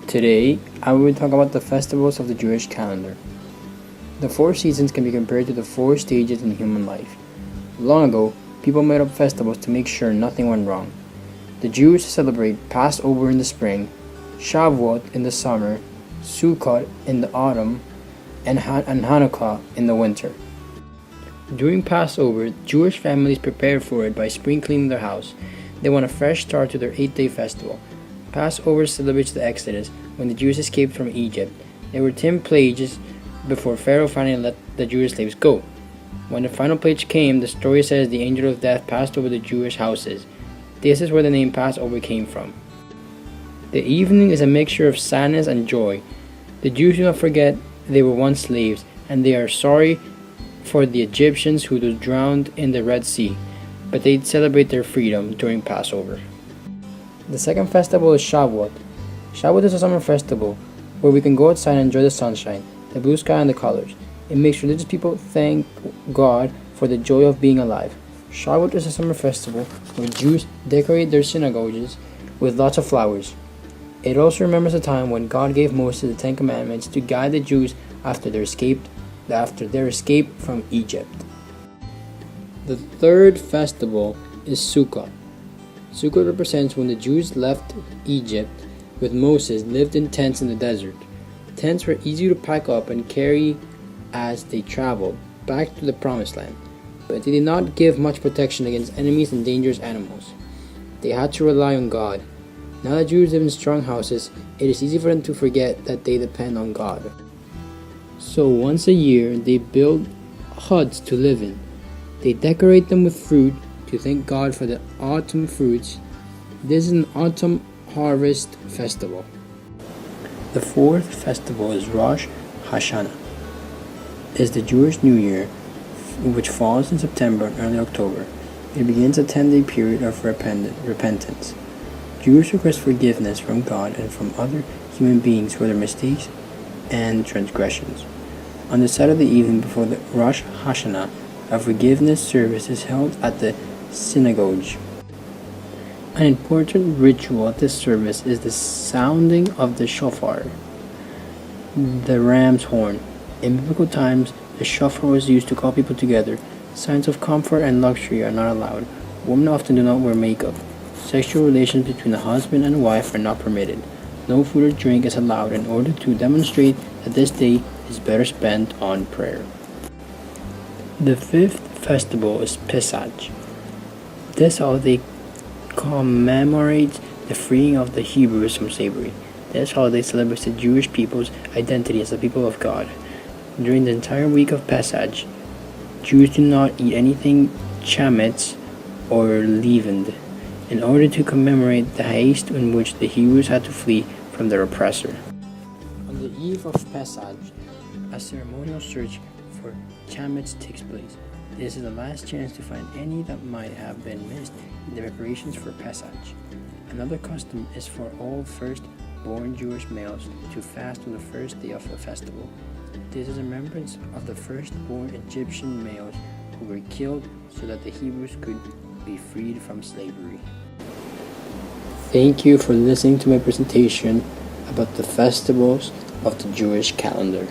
Today, I will talk about the festivals of the Jewish calendar. The 4 seasons can be compared to the 4 stages in human life. Long ago, people made up festivals to make sure nothing went wrong. The Jews celebrate Passover in the spring, Shavout in the summer, Sukkot in the autumn, and Hanukkah in the winter. During Passover, Jewish families prepare for it by spring cleaning their house. They want a fresh start to their 8-day festival. Passover celebrates the Exodus, when the Jews escaped from Egypt. There were 10 plagues before Pharaoh finally let the Jewish slaves go. When the final plague came, the story says the angel of death passed over the Jewish houses. This is where the name Passover came from. The evening is a mixture of sadness and joy. The Jews do not forget they were once slaves, and they are sorry for the Egyptians who were drowned in the Red Sea, but they celebrate their freedom during Passover. The second festival is Shavuot. Shavuot is a summer festival where we can go outside and enjoy the sunshine, the blue sky, and the colors. It makes religious people thank God for the joy of being alive. Shavuot is a summer festival where Jews decorate their synagogues with lots of flowers. It also remembers the time when God gave Moses the 10 Commandments to guide the Jews after their escape from Egypt. The third festival is Sukkot. Sukkot represents when the Jews left Egypt with Moses, lived in tents in the desert. Tents were easy to pack up and carry as they traveled back to the Promised Land, but they did not give much protection against enemies and dangerous animals. They had to rely on God. Now that Jews live in strong houses, it is easy for them to forget that they depend on God. So once a year, they build huts to live in. They decorate them with fruit to thank God for the autumn fruits. This is an autumn harvest festival. The fourth festival is Rosh Hashanah. It is the Jewish New Year, which falls in September and early October. It begins a 10-day period of repentance. Jews request forgiveness from God and from other human beings for their mistakes and transgressions. On the Saturday evening before the Rosh Hashanah, a forgiveness service is held at the synagogue. An important ritual at this service is the sounding of the shofar, the ram's horn. In biblical times, the shofar was used to call people together. Signs of comfort and luxury are not allowed. Women often do not wear makeup. Sexual relations between a husband and wife are not permitted. No food or drink is allowed in order to demonstrate that this day is better spent on prayer. The fifth festival is Pesach. This holiday commemorates the freeing of the Hebrews from slavery. This holiday celebrates the Jewish people's identity as the people of God. During the entire week of Pesach, Jews do not eat anything chametz or leavened, in order to commemorate the haste in which the Hebrews had to flee from their oppressor. On the eve of Pesach, a ceremonial search for chametz takes place. This is the last chance to find any that might have been missed in the preparations for Pesach. Another custom is for all first-born Jewish males to fast on the first day of the festival. This is a remembrance of the first-born Egyptian males who were killed so that the Hebrews could be freed from slavery. Thank you for listening to my presentation about the festivals of the Jewish calendar.